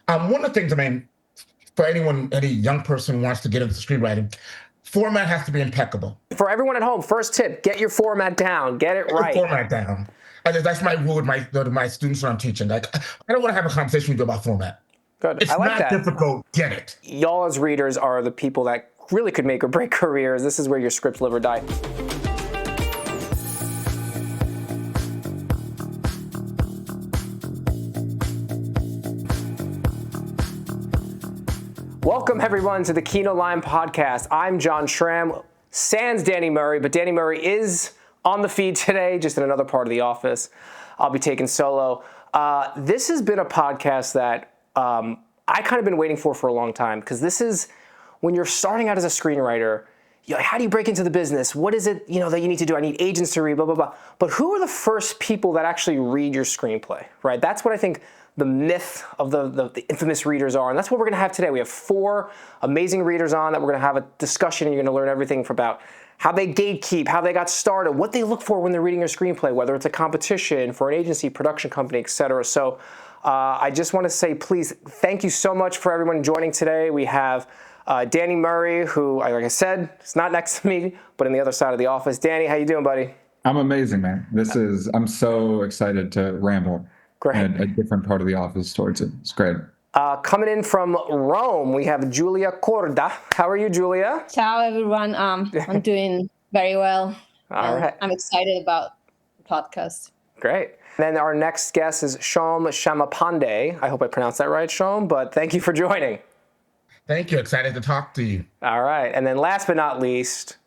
One of the things, for anyone, any young person who wants to get into screenwriting, format has to be impeccable. For everyone at home, first tip, get your format down, get it right. Format down. That's my rule with my students when I'm teaching. Like, I don't want to have a conversation with you about format. Good. It's I like not that. difficult. Get it. Y'all as readers are the people that really could make or break careers. This is where your scripts live or die. Welcome, everyone, to the Kinolime Podcast. I'm John Schramm, sans Danny Murray, but Danny Murray is on the feed today, just in another part of the office. I'll be taking solo. This has been a podcast that I kind of been waiting for a long time, because this is when you're starting out as a screenwriter. You're like, how do you break into the business? What is it, that you need to do? I need agents to read, blah, blah, blah. But who are the first people that actually read your screenplay, right? That's what I think the myth of the infamous readers are, and that's what we're going to have today. We have 4 amazing readers on that we're going to have a discussion, and you're going to learn everything about how they gatekeep, how they got started, what they look for when they're reading your screenplay, whether it's a competition, for an agency, production company, etc. So I just want to say, please, thank you so much for everyone joining today. We have Danny Murray, who, like I said, is not next to me, but on the other side of the office. Danny, how you doing, buddy? I'm amazing, man. I'm so excited to ramble. Great. And a different part of the office towards it. It's great. Coming in from Rome, we have Giulia Corda. How are you, Giulia? Ciao, everyone. I'm doing very well. All right. I'm excited about the podcast. Great. Then our next guest is Shom Shamapande. I hope I pronounced that right, Shom, but thank you for joining. Thank you. Excited to talk to you. All right. And then last but not least,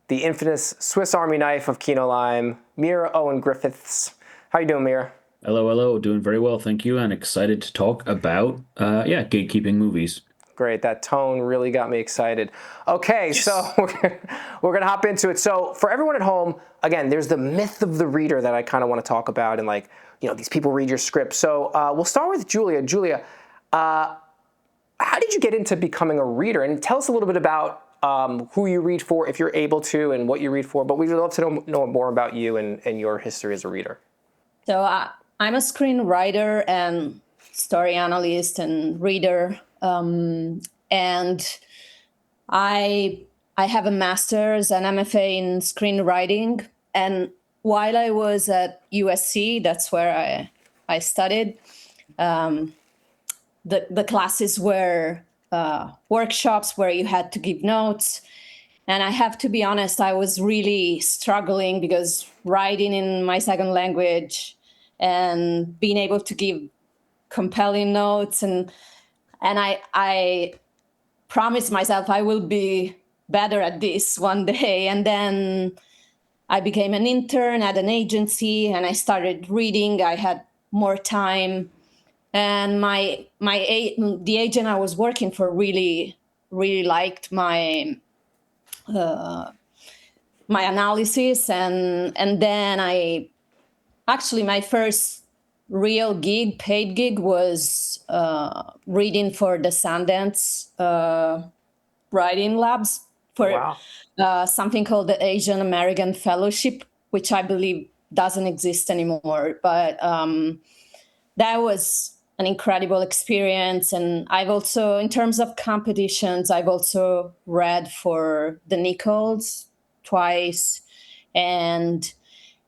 the infamous Swiss Army knife of Kinolime, Meara Owen-Griffiths. How you doing, Meara? Hello. Doing very well, thank you, and excited to talk about, gatekeeping movies. Great. That tone really got me excited. Okay, yes. So we're going to hop into it. So for everyone at home, again, there's the myth of the reader that I kind of want to talk about, and these people read your script. So we'll start with Giulia. Giulia, how did you get into becoming a reader? And tell us a little bit about who you read for, if you're able to, and what you read for. But we'd love to know more about you and your history as a reader. So I'm a screenwriter and story analyst and reader, and I have a master's and MFA in screenwriting. And while I was at USC, that's where I studied. The classes were workshops where you had to give notes. And I have to be honest, I was really struggling because writing in my second language and being able to give compelling notes. And I promised myself I will be better at this one day. And then I became an intern at an agency and I started reading. I had more time. And the agent I was working for really, really liked my analysis. And then actually, my first real paid gig, was reading for the Sundance writing labs for something called the Asian American Fellowship, which I believe doesn't exist anymore. But that was an incredible experience. And I've also, in terms of competitions, I've also read for the Nicholls twice. And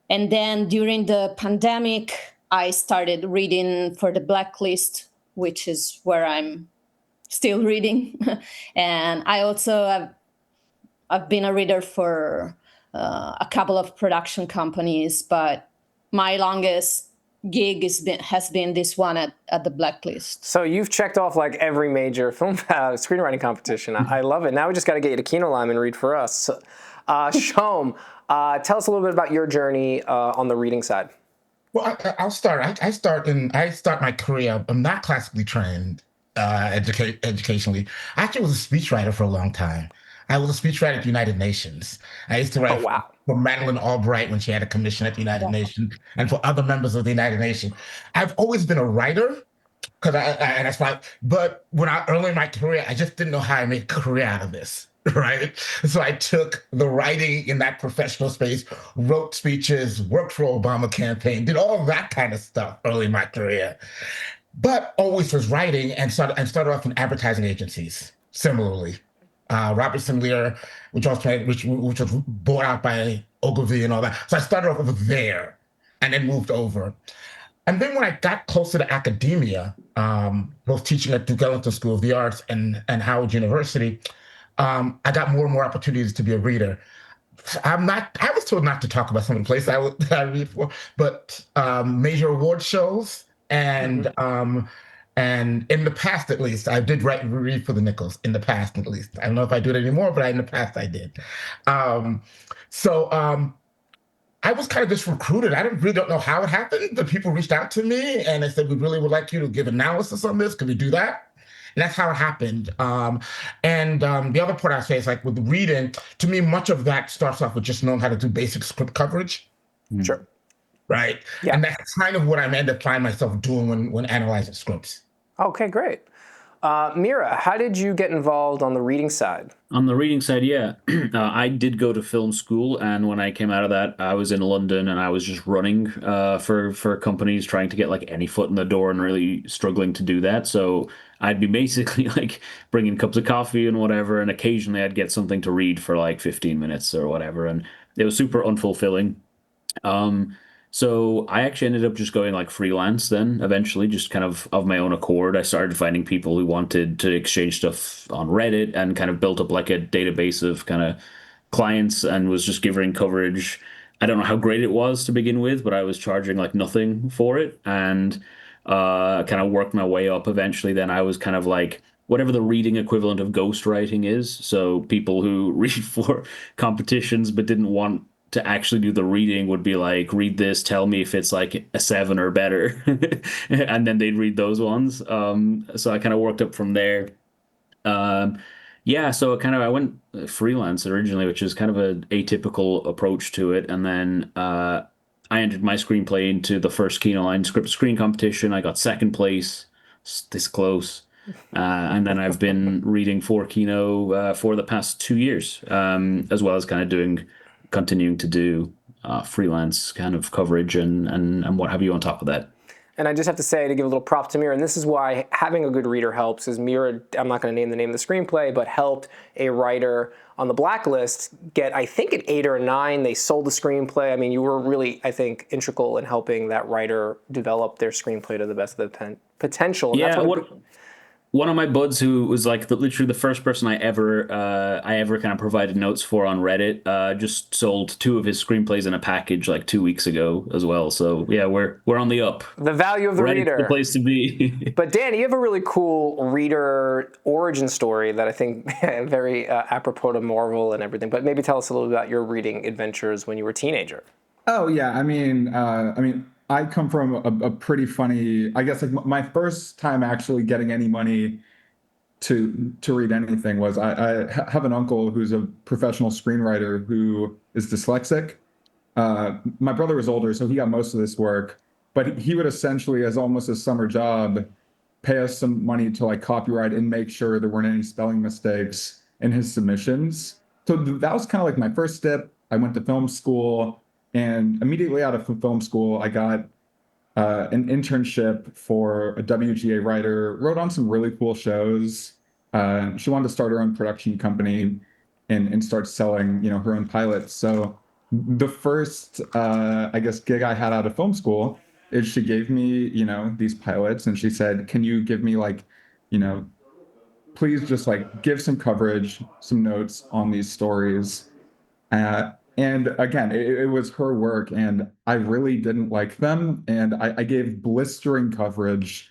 then during the pandemic, I started reading for the Black List, which is where I'm still reading. And I also I've been a reader for a couple of production companies, but my longest gig has been this one at the Black List. So you've checked off like every major film screenwriting competition. I love it. Now we just got to get you to Kinolime and read for us. Shom, tell us a little bit about your journey on the reading side. Well, I'll start. I start my career. I'm not classically trained educationally. I actually was a speechwriter for a long time. I was a speechwriter at the United Nations. I used to write for Madeleine Albright when she had a commission at the United Nations, and for other members of the United Nations. I've always been a writer, and that's why. But early in my career, I just didn't know how I make a career out of this. Right. So I took the writing in that professional space, wrote speeches, worked for Obama campaign, did all that kind of stuff early in my career. but always was writing and started off in advertising agencies. Similarly, Robertson Lear, which was bought out by Ogilvy and all that. So I started off over there, and then moved over. And then when I got closer to academia, both teaching at Duke Ellington School of the Arts and Howard University, I got more and more opportunities to be a reader. I was told not to talk about some of the places that I read for, but major award shows and in the past at least, I did read for the Nicholls in the past at least. I don't know if I do it anymore, but in the past I did. Um, so I was kind of just recruited. Really don't know how it happened, but people reached out to me and they said, "We really would like you to give analysis on this. Can we do that?" And that's how it happened. The other part I say is like with reading, to me, much of that starts off with just knowing how to do basic script coverage, Sure. right? Yeah. And that's kind of what I end up finding myself doing when analyzing scripts. Okay, great. Meara, how did you get involved on the reading side? On the reading side, yeah, I did go to film school, and when I came out of that, I was in London, and I was just running for companies, trying to get like any foot in the door, and really struggling to do that. So I'd be basically like bringing cups of coffee and whatever, and occasionally I'd get something to read for like 15 minutes or whatever, and it was super unfulfilling. So I actually ended up just going like freelance then eventually, just kind of my own accord. I started finding people who wanted to exchange stuff on Reddit and kind of built up like a database of kind of clients and was just giving coverage. I don't know how great it was to begin with, but I was charging like nothing for it and kind of worked my way up eventually. Then I was kind of like whatever the reading equivalent of ghostwriting is. So people who read for competitions but didn't want to actually do the reading would be like, read this, tell me if it's like a 7 or better. And then they'd read those ones. So I kind of worked up from there. Yeah, so I went freelance originally, which is kind of an atypical approach to it. And then I entered my screenplay into the first Kinolime script screen competition. I got second place, this close. And then I've been reading for Kino for the past 2 years, as well as kind of continuing to do freelance kind of coverage and what have you on top of that. And I just have to say, to give a little prop to Meara, and this is why having a good reader helps, is Meara, I'm not going to name the name of the screenplay, but helped a writer on the Black List get, I think, an 8 or a 9. They sold the screenplay. I mean, you were really, I think, integral in helping that writer develop their screenplay to the best of the potential. And Yeah, that's one of my buds who was like literally the first person I ever kind of provided notes for on Reddit just sold 2 of his screenplays in a package like 2 weeks ago as well. So yeah, we're on the up. the value of the Reddit's reader. the place to be. But Dan, you have a really cool reader origin story that I think very apropos to Marvel and everything. But maybe tell us a little about your reading adventures when you were a teenager. Oh yeah, I come from a pretty funny, I guess like my first time actually getting any money to read anything was I have an uncle who's a professional screenwriter who is dyslexic. My brother was older, so he got most of this work, but he would essentially, as almost a summer job, pay us some money to like copyright and make sure there weren't any spelling mistakes in his submissions. So that was kind of like my first step. I went to film school, and immediately out of film school, I got an internship for a WGA writer, wrote on some really cool shows. She wanted to start her own production company and start selling, her own pilots. So the first, I guess, gig I had out of film school is she gave me, these pilots, and she said, "Can you give me like, please just like give some coverage, some notes on these stories." And again, it was her work, and I really didn't like them. And I gave blistering coverage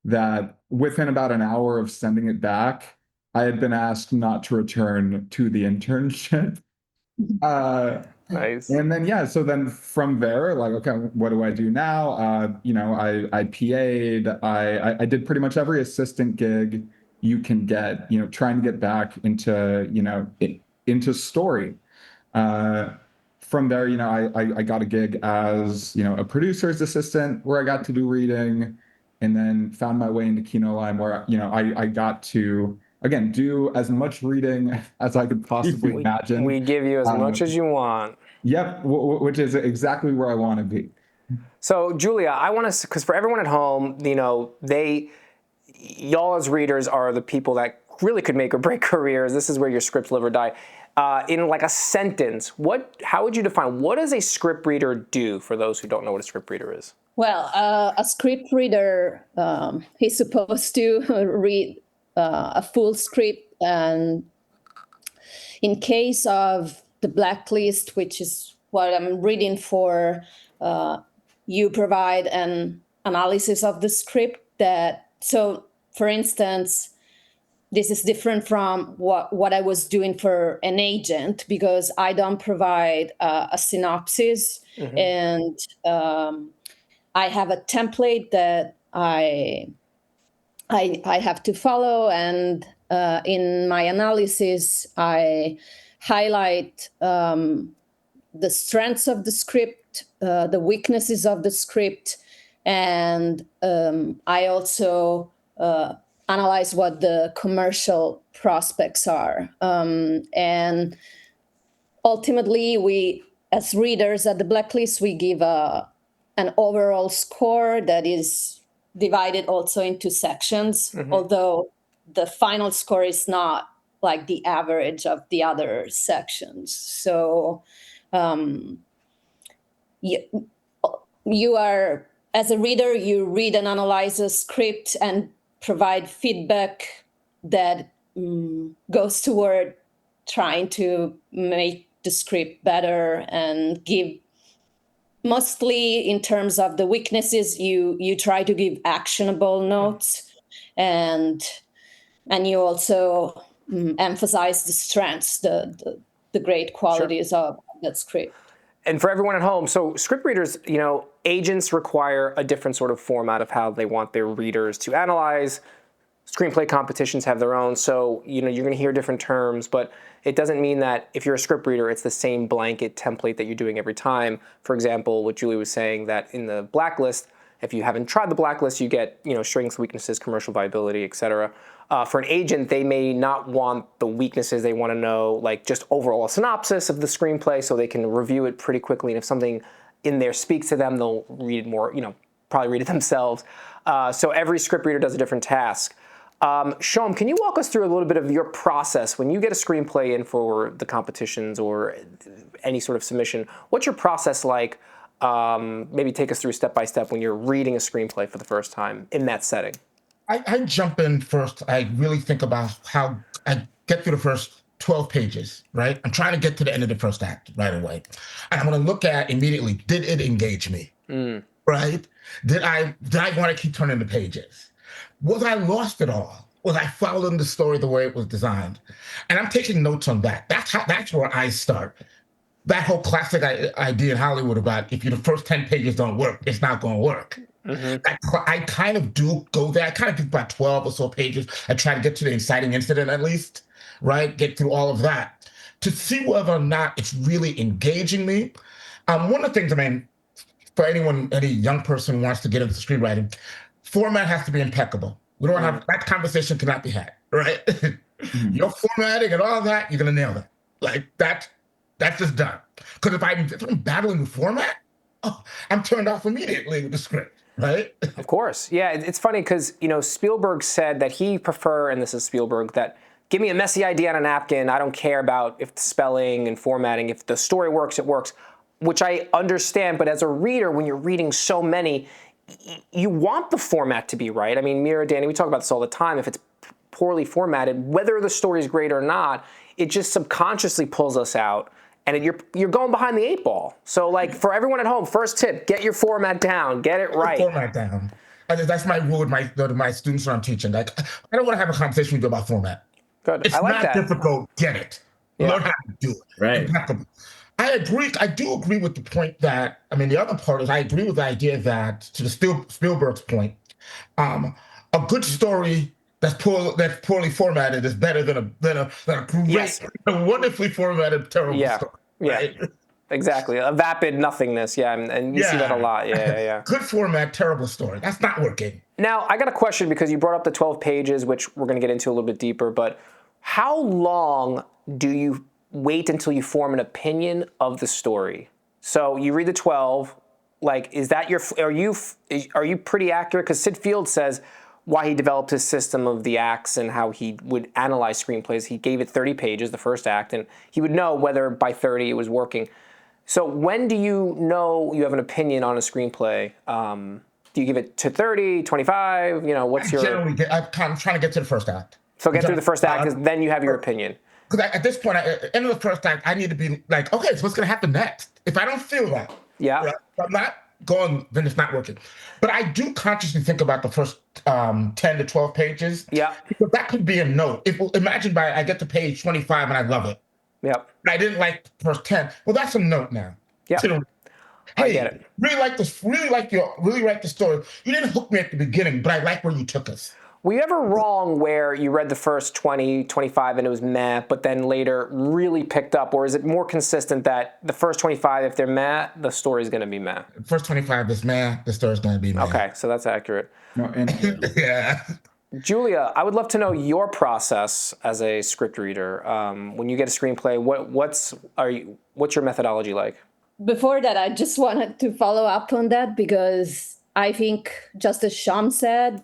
that within about an hour of sending it back, I had been asked not to return to the internship. Nice. And then, yeah, so then from there, like, okay, what do I do now? I PA'd, I did pretty much every assistant gig you can get, trying to get back into, into story. From there, I got a gig as, a producer's assistant where I got to do reading, and then found my way into Kinolime where, I got to, again, do as much reading as I could possibly imagine. We give you as much as you want. Yep, which is exactly where I want to be. So, Giulia, I want to, because for everyone at home, y'all as readers are the people that really could make or break careers. This is where your scripts live or die. In like a sentence, how would you define, what does a script reader do for those who don't know what a script reader is? Well, a script reader, he's supposed to read a full script, and in case of the Black List, which is what I'm reading for, you provide an analysis of the script so for instance, this is different from what I was doing for an agent, because I don't provide a synopsis, and I have a template that I have to follow, and in my analysis, I highlight the strengths of the script, the weaknesses of the script, and I also analyze what the commercial prospects are. And ultimately, we, as readers at the Black List, we give an overall score that is divided also into sections, although the final score is not like the average of the other sections. So you are, as a reader, you read and analyze a script and provide feedback that goes toward trying to make the script better, and give, mostly in terms of the weaknesses, you try to give actionable notes, and you also emphasize the strengths, the great qualities of that script. And for everyone at home, so script readers, agents require a different sort of format of how they want their readers to analyze. Screenplay competitions have their own, so you're going to hear different terms, but it doesn't mean that if you're a script reader, it's the same blanket template that you're doing every time. For example, what Giulia was saying, that in the Black List, if you haven't tried the Black List, you get strengths, weaknesses, commercial viability, etc. For an agent, they may not want the weaknesses. They want to know like just overall a synopsis of the screenplay so they can review it pretty quickly. And if something in there speaks to them, they'll read it more, probably read it themselves. So every script reader does a different task. Shom, can you walk us through a little bit of your process when you get a screenplay in for the competitions or any sort of submission? What's your process like? Maybe take us through step by step when you're reading a screenplay for the first time in that setting. I jump in first. I really think about how I get through the first 12 pages, right? I'm trying to get to the end of the first act right away. And I'm going to look at immediately, did it engage me? Right? Did I want to keep turning the pages? Was I lost at all? Was I following the story the way it was designed? And I'm taking notes on that. That's where I start. That whole classic idea in Hollywood about if the first 10 pages don't work, it's not going to work. I kind of do go there. I kind of do about 12 or so pages. I try to get to the inciting incident at least, right? Get through all of that to see whether or not it's really engaging me. One of the things, for any young person who wants to get into screenwriting, format has to be impeccable. We don't have, that conversation cannot be had, right? Your formatting and all that, you're going to nail it. Like that's just done. Because if I'm battling with format, I'm turned off immediately with the script. Right? Of course. Yeah, it's funny because, Spielberg said that he prefer, and this is Spielberg, that give me a messy idea on a napkin. I don't care about if the spelling and formatting. If the story works, it works, which I understand. But as a reader, when you're reading so many, you want the format to be right. I mean, Meara, Danny, we talk about this all the time. If it's poorly formatted, whether the story is great or not, it just subconsciously pulls us out. And you're going behind the 8 ball. So, like, for everyone at home, first tip: get your format down, get it right. Format down. That's my rule with my students when I'm teaching. Like, I don't want to have a conversation with you about format. Good. It's I like not that. difficult. Get it. Yeah. Learn how to do it. Right. Impeccable. I agree. I do agree with the point that, the other part is I agree with the idea that, to the Spielberg's point, a good story that's poorly formatted is better than a great, a wonderfully formatted, terrible story. Right? Yeah, exactly. A vapid nothingness. Yeah, and you see that a lot. Yeah. Good format, terrible story. That's not working. Now, I got a question because you brought up the 12 pages, which we're going to get into a little bit deeper, but how long do you wait until you form an opinion of the story? So you read the 12, like, is that are you pretty accurate? Because Sid Field says why he developed his system of the acts and how he would analyze screenplays. He gave it 30 pages, the first act, and he would know whether by 30 it was working. So when do you know you have an opinion on a screenplay? Do you give it to 30, 25? What's your... I'm kind of trying to get to the first act. So get through the first act, because then you have your opinion. Because at this point, end of the first act, I need to be like, okay, so what's going to happen next? If I don't feel that, yeah, if I'm not going, then it's not working. But I do consciously think about the first 10 to 12 pages. Yeah. Because that could be a note. Imagine I get to page 25 and I love it. Yep. I didn't like the first 10. Well, that's a note now. Yeah. Hey, I get it. Really like this. Really like the story. You didn't hook me at the beginning, but I like where you took us. Were you ever wrong where you read the first 20, 25 and it was meh, but then later really picked up? Or is it more consistent that the first 25, if they're meh, the story's going to be meh? First 25 is meh, the story's going to be meh. Okay, so that's accurate. No, and Yeah. Giulia, I would love to know your process as a script reader. When you get a screenplay, what's your methodology like? Before that, I just wanted to follow up on that because I think, just as Shom said,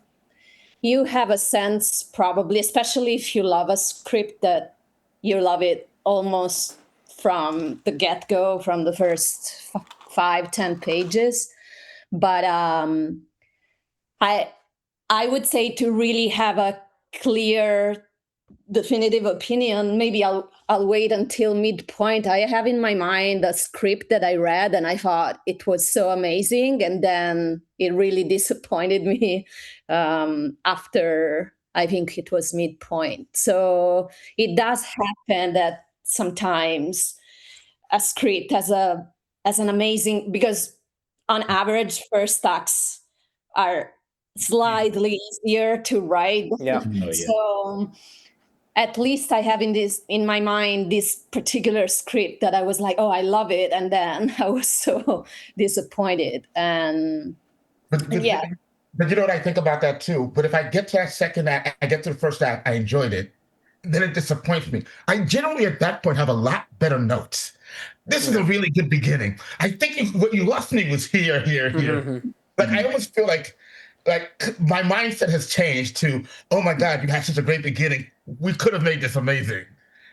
you have a sense probably, especially if you love a script, that you love it almost from the get-go, from the first 5-10 pages. But I would say to really have a clear, definitive opinion, maybe I'll wait until midpoint. I have in my mind a script that I read and I thought it was so amazing, and then it really disappointed me after I think it was midpoint. So it does happen that sometimes a script has an amazing, because on average first acts are slightly easier to write. Yeah. Oh, yeah. So at least I have in my mind this particular script that I was like, oh, I love it, and then I was so disappointed. And yeah. But you know what I think about that too? But if I get to that second act, I get to the first act, I enjoyed it, then it disappoints me. I generally at that point have a lot better notes. This is a really good beginning. I think what you lost me was here. Mm-hmm. Like I almost feel like my mindset has changed to, oh my God, you had such a great beginning. We could have made this amazing.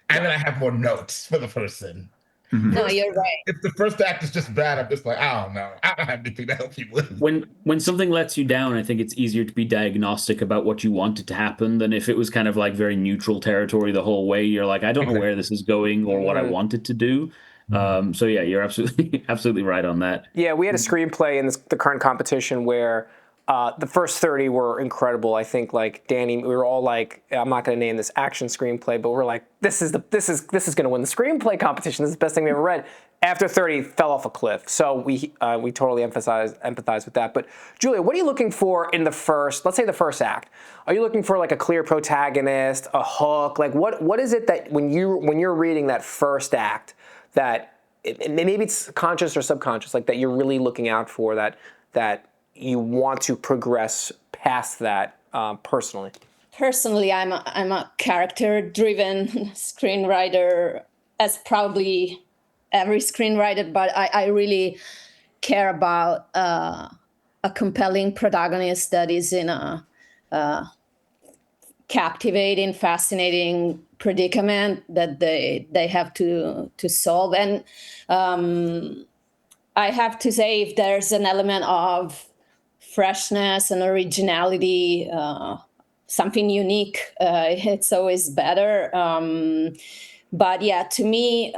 And then I have more notes for the person. No, you're right. If the first act is just bad, I'm just like, I don't know. I don't have anything to help you with. When something lets you down, I think it's easier to be diagnostic about what you wanted to happen than if it was kind of like very neutral territory the whole way. You're like, I don't know where this is going or what I wanted to do. So yeah, you're absolutely right on that. Yeah, we had a screenplay in the current competition where the first 30 were incredible. I think, like Danny, we were all like, I'm not going to name this action screenplay, but we're like, this is going to win the screenplay competition. This is the best thing we ever read. After 30, fell off a cliff. So we totally empathize with that. But Giulia, what are you looking for in the first, let's say the first act? Are you looking for like a clear protagonist, a hook? Like what is it that when you're reading that first act that maybe it's conscious or subconscious, like that you're really looking out for, that you want to progress past that personally? Personally, I'm a character-driven screenwriter, as probably every screenwriter, but I really care about a compelling protagonist that is in a captivating, fascinating predicament that they have to solve. And I have to say, if there's an element of freshness and originality, something unique, it's always better. But yeah, to me,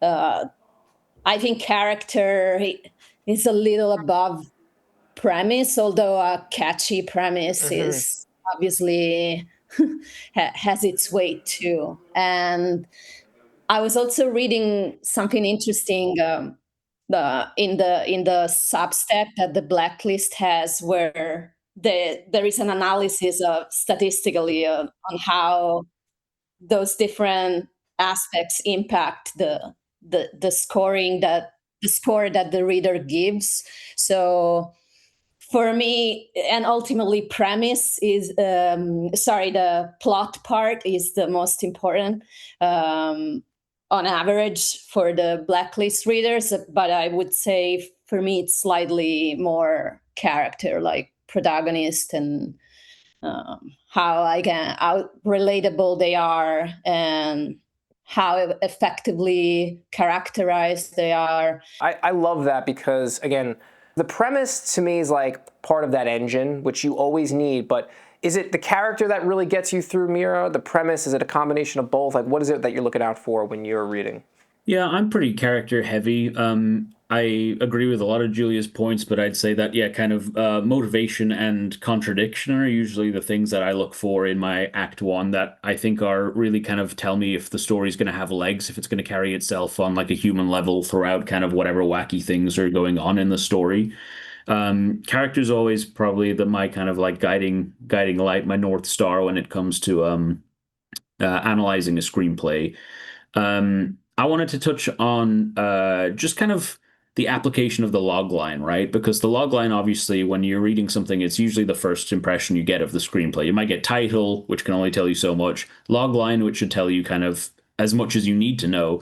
I think character is a little above premise, although a catchy premise is obviously has its weight too. And I was also reading something interesting in the Substack that the Black List has, where there is an analysis of statistically on how those different aspects impact the scoring the score that the reader gives. So for me, and ultimately premise is the plot part is the most important on average for the Black List readers, but I would say for me, it's slightly more character, like protagonist, and how relatable they are, and how effectively characterized they are. I love that because, again, the premise to me is like part of that engine, which you always need. But is it the character that really gets you through, Meara? The premise? Is it a combination of both? Like, what is it that you're looking out for when you're reading? Yeah, I'm pretty character heavy. I agree with a lot of Giulia's points, but I'd say that, yeah, kind of motivation and contradiction are usually the things that I look for in my Act One that I think are really kind of tell me if the story's going to have legs, if it's going to carry itself on like a human level throughout kind of whatever wacky things are going on in the story. Character's always probably my kind of like guiding light, my North Star when it comes to analyzing a screenplay. I wanted to touch on just kind of the application of the log line, right? Because the log line, obviously, when you're reading something, it's usually the first impression you get of the screenplay. You might get title, which can only tell you so much, log line, which should tell you kind of as much as you need to know,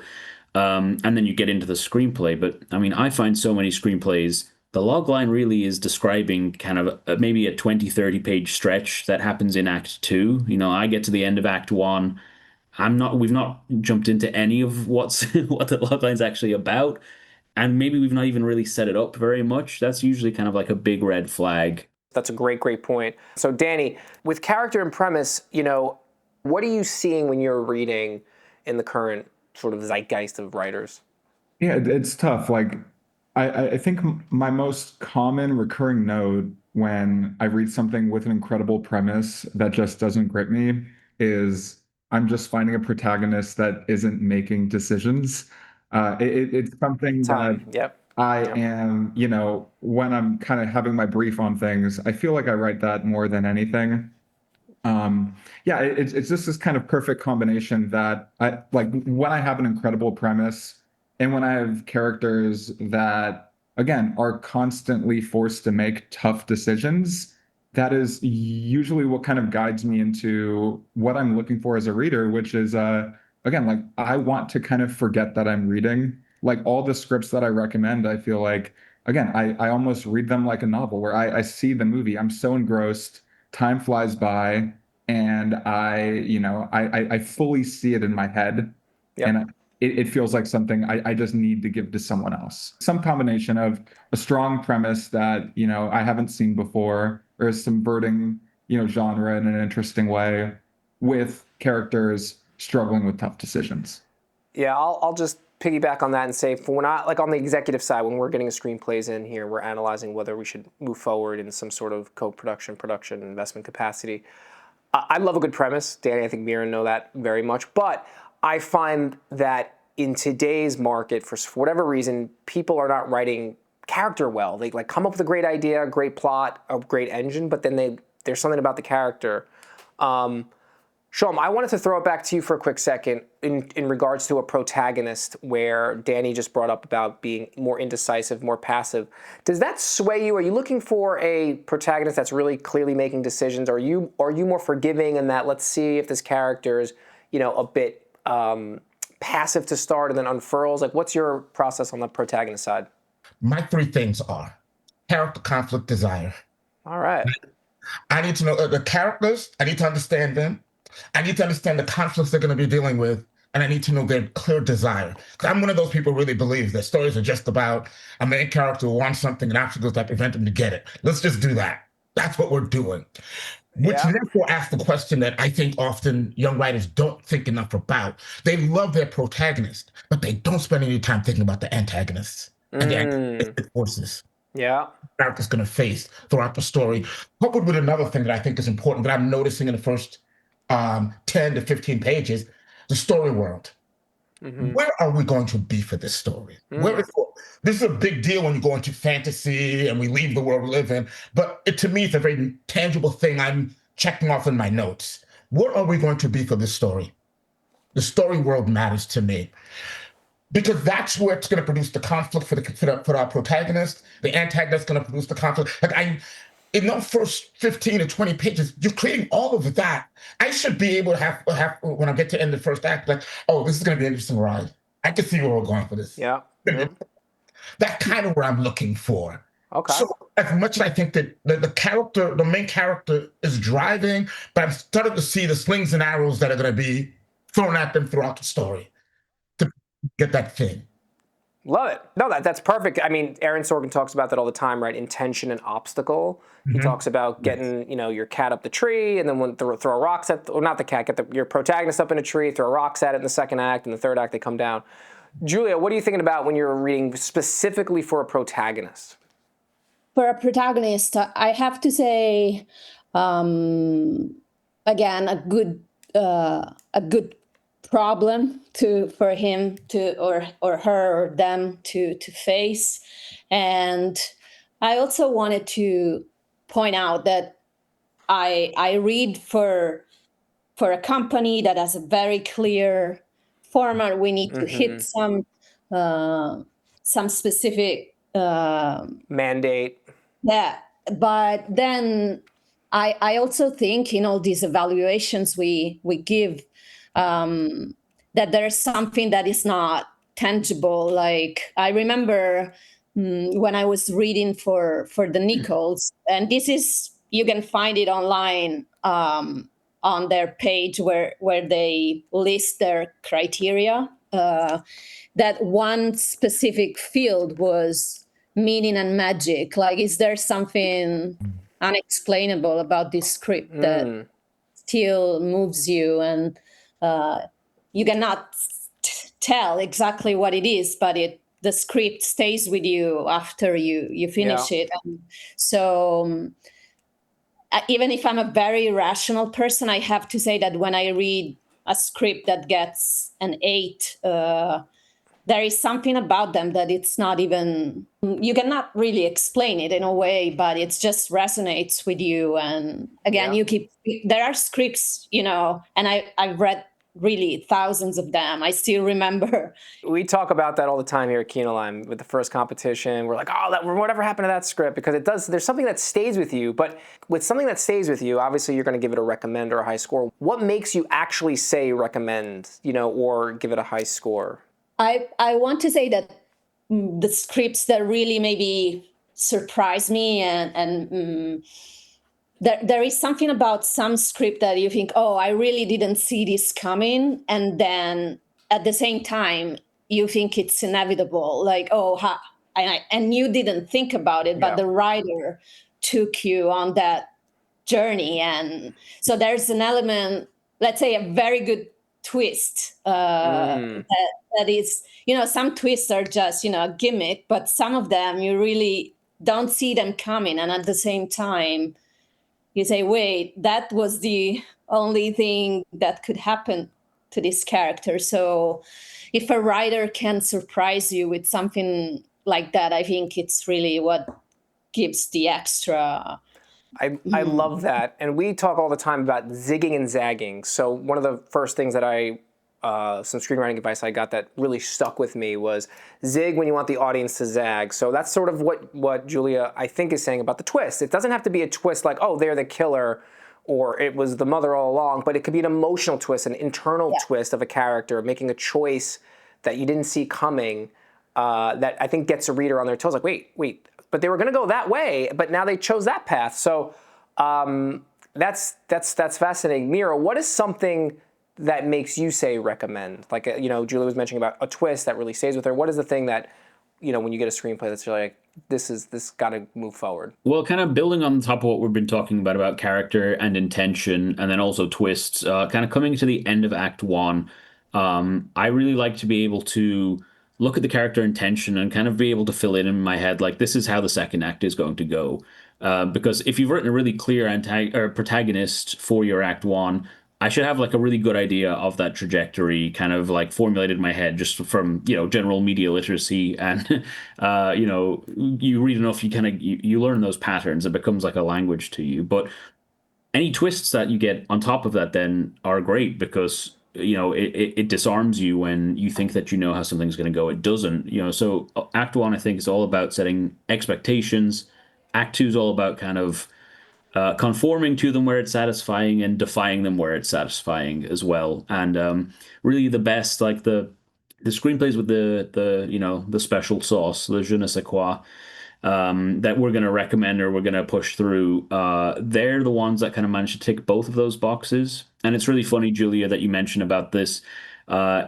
and then you get into the screenplay. But I mean, I find so many screenplays, the log line really is describing kind of maybe a 20, 30 page stretch that happens in Act Two. You know, I get to the end of Act One. We've not jumped into any of what the logline's actually about. And maybe we've not even really set it up very much. That's usually kind of like a big red flag. That's a great point. So, Danny, with character and premise, what are you seeing when you're reading in the current sort of zeitgeist of writers? Yeah, it's tough. Like, I think my most common recurring note when I read something with an incredible premise that just doesn't grip me is I'm just finding a protagonist that isn't making decisions. It's something that Yep. I am, when I'm kind of having my brief on things, I feel like I write that more than anything. Yeah, it's just this kind of perfect combination that I like when I have an incredible premise and when I have characters that, again, are constantly forced to make tough decisions. That is usually what kind of guides me into what I'm looking for as a reader, which is, again, like I want to kind of forget that I'm reading. Like all the scripts that I recommend, I feel like, again, I almost read them like a novel where I see the movie. I'm so engrossed, time flies by, and I fully see it in my head. Yep. And it feels like something I just need to give to someone else. Some combination of a strong premise that, I haven't seen before, or is subverting, genre in an interesting way with characters struggling with tough decisions. Yeah, I'll just piggyback on that and say, for when like on the executive side, when we're getting screenplays in here, we're analyzing whether we should move forward in some sort of co-production, production, investment capacity. I love a good premise. Danny, I think Meara know that very much. But I find that in today's market, for whatever reason, people are not writing character well. They like come up with a great idea, great plot, a great engine, but then there's something about the character. Shom, I wanted to throw it back to you for a quick second in regards to a protagonist where Danny just brought up about being more indecisive, more passive. Does that sway you? Are you looking for a protagonist that's really clearly making decisions? Are you more forgiving in that, let's see if this character is, a bit passive to start and then unfurls? Like, what's your process on the protagonist side? My three things are character, conflict, desire. All right. I need to know the characters. I need to understand them. I need to understand the conflicts they're going to be dealing with, and I need to know their clear desire. Because I'm one of those people who really believe that stories are just about a main character who wants something and obstacles that prevent them to get it. Let's just do that. That's what we're doing. Which therefore asks the question that I think often young writers don't think enough about. They love their protagonist, but they don't spend any time thinking about the antagonists and the antagonistic forces. Yeah. The character's going to face throughout the story. Coupled with another thing that I think is important that I'm noticing in the first 10 to 15 pages, the story world. Mm-hmm. Where are we going to be for this story? This is a big deal when you go into fantasy and we leave the world we live in, but to me, it's a very tangible thing I'm checking off in my notes. What are we going to be for this story? The story world matters to me because that's where it's going to produce the conflict for our protagonist. The antagonist is going to produce the conflict. In those first 15 or 20 pages, you're creating all of that. I should be able to have when I get to end the first act, like, oh, this is going to be an interesting ride. I can see where we're going for this. Yeah. That's kind of where I'm looking for. Okay. So as much as I think that the main character is driving, but I'm starting to see the slings and arrows that are going to be thrown at them throughout the story to get that thing. Love it. No, that's perfect. I mean, Aaron Sorkin talks about that all the time, right? Intention and obstacle. He talks about getting, your cat up the tree, and then throw rocks at, or not the cat, get your protagonist up in a tree, throw rocks at it in the second act, and the third act they come down. Giulia, what are you thinking about when you're reading specifically for a protagonist? For a protagonist, I have to say, again, a good problem for him to or her or them to face. And I also wanted to point out that I read for a company that has a very clear format. We need to hit some specific mandate. Yeah, but then I also think in all these evaluations we give, that there's something that is not tangible. Like I remember when I was reading for the Nicholls, and this is, you can find it online on their page where they list their criteria. That one specific field was meaning and magic. Like, is there something unexplainable about this script that still moves you, and you cannot tell exactly what it is, but the script stays with you after you finish it. And so even if I'm a very rational person, I have to say that when I read a script that gets an 8, there is something about them that it's not even, you cannot really explain it in a way, but it just resonates with you. And again, there are scripts, and I've read really thousands of them. I still remember. We talk about that all the time here at Kinolime with the first competition. We're like, whatever happened to that script? Because there's something that stays with you. But with something that stays with you, obviously you're going to give it a recommend or a high score. What makes you actually say recommend, or give it a high score? I want to say that the scripts that really maybe surprise me, and there is something about some script that you think, oh, I really didn't see this coming. And then at the same time, you think it's inevitable. Like, and you didn't think about it, but the writer took you on that journey. And so there's an element, let's say a very good twist that is, some twists are just, a gimmick, but some of them you really don't see them coming. And at the same time, you say, wait, that was the only thing that could happen to this character. So if a writer can surprise you with something like that, I think it's really what gives the extra. I love that. And we talk all the time about zigging and zagging. So one of the first things that some screenwriting advice I got that really stuck with me was zig when you want the audience to zag. So that's sort of what Giulia, I think, is saying about the twist. It doesn't have to be a twist like, oh, they're the killer, or it was the mother all along, but it could be an emotional twist, an internal twist of a character, making a choice that you didn't see coming, that I think gets a reader on their toes, like, wait, but they were going to go that way, but now they chose that path. So that's fascinating. Meara, what is something that makes you say recommend? Like, Giulia was mentioning about a twist that really stays with her. What is the thing that, when you get a screenplay that's like, this got to move forward? Well, kind of building on top of what we've been talking about character and intention, and then also twists, kind of coming to the end of Act 1, I really like to be able to look at the character intention and kind of be able to fill it in my head, like, this is how the second act is going to go. Because if you've written a really clear protagonist for your Act 1, I should have like a really good idea of that trajectory, kind of like formulated in my head just from, general media literacy. And, you read enough, you learn those patterns. It becomes like a language to you. But any twists that you get on top of that then are great, because, it disarms you when you think that you know how something's going to go. It doesn't, so Act 1, I think, is all about setting expectations. Act 2 is all about kind of conforming to them where it's satisfying and defying them where it's satisfying as well. And really the best, like the the screenplays with the special sauce, the je ne sais quoi, that we're going to recommend or we're going to push through, they're the ones that kind of manage to tick both of those boxes. And it's really funny, Giulia, that you mentioned about this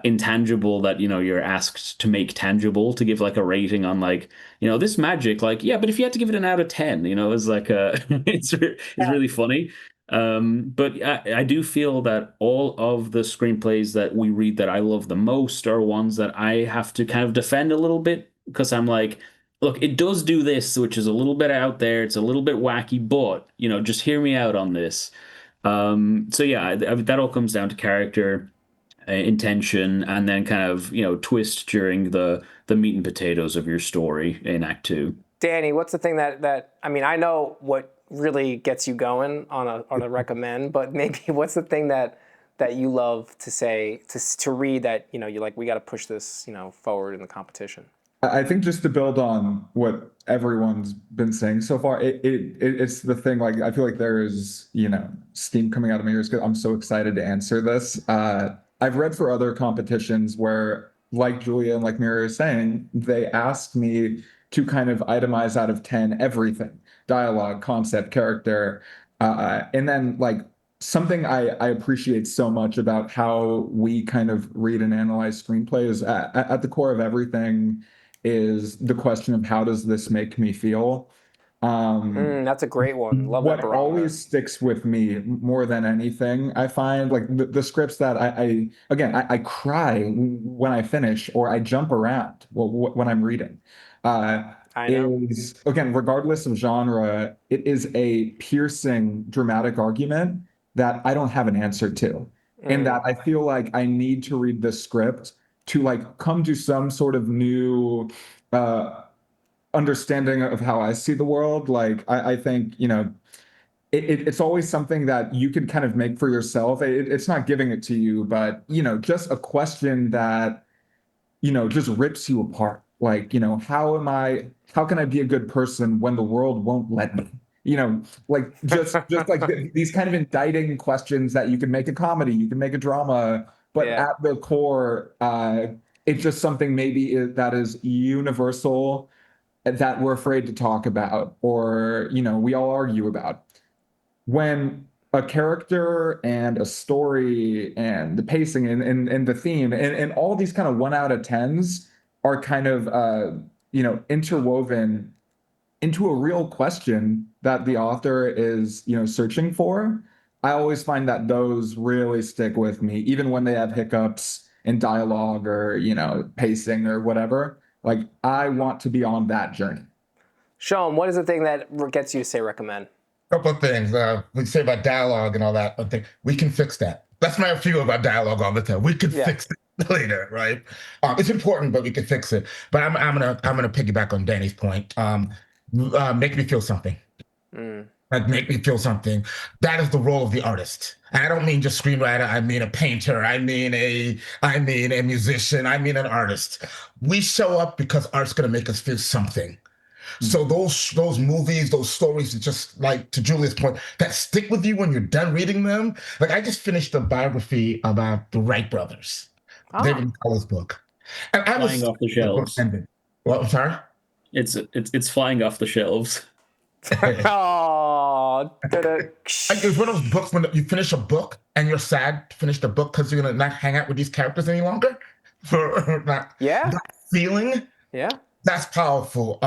intangible that you're asked to make tangible, to give like a rating on like this magic, like, yeah, but if you had to give it an out of 10, it's like it's really funny. But I do feel that all of the screenplays that we read that I love the most are ones that I have to kind of defend a little bit, because I'm like, look, it does do this, which is a little bit out there, it's a little bit wacky, but just hear me out on this. So yeah, that all comes down to character, intention, and then kind of twist during the meat and potatoes of your story in Act Two. Danny, what's the thing that I mean, I know what really gets you going on a recommend, but maybe what's the thing that you love to say to read that you're like, we got to push this forward in the competition? I think just to build on what everyone's been saying so far, it's the thing, like, I feel like there is, steam coming out of my ears because I'm so excited to answer this. I've read for other competitions where, like Giulia and like Meara is saying, they asked me to kind of itemize out of 10 everything: dialogue, concept, character. And then like something I appreciate so much about how we kind of read and analyze screenplays, at the core of everything is the question of, how does this make me feel? That's a great one. Love What that barometer. always sticks with me more than anything, I find, like the scripts that I cry when I finish, or I jump around when I'm reading. I know. Is, again, regardless of genre, it is a piercing, dramatic argument that I don't have an answer to, and that I feel like I need to read the script to like come to some sort of new understanding of how I see the world. Like I think it's always something that you can kind of make for yourself. It's not giving it to you, but just a question that just rips you apart. Like, how can I be a good person when the world won't let me? Like just like these kind of indicting questions that you can make a comedy, you can make a drama, but Yeah. at the core, it's just something maybe that is universal, that we're afraid to talk about, or we all argue about. When a character and a story and the pacing and the theme and all these kind of 1 out of 10s are kind of interwoven into a real question that the author is searching for, I always find that those really stick with me, even when they have hiccups in dialogue or pacing or whatever. Like, I want to be on that journey. Shom, what is the thing that gets you to say recommend? Couple of things. We say about dialogue and all that. I think we can fix that. That's my view about dialogue all the time. We can fix it later, right? It's important, but we can fix it. But I'm gonna piggyback on Danny's point. Make me feel something. Like, make me feel something. That is the role of the artist. And I don't mean just screenwriter. I mean a painter. I mean a musician. I mean an artist. We show up because art's gonna make us feel something. So those movies, those stories, just like, to Julia's point, that stick with you when you're done reading them. Like, I just finished a biography about the Wright brothers, David Nicholl's book, and I was Flying off the shelves. Well, I'm sorry. It's flying off the shelves. Oh, It's one of those books when you finish a book and you're sad to finish the book because you're gonna not hang out with these characters any longer. For that feeling, that's powerful.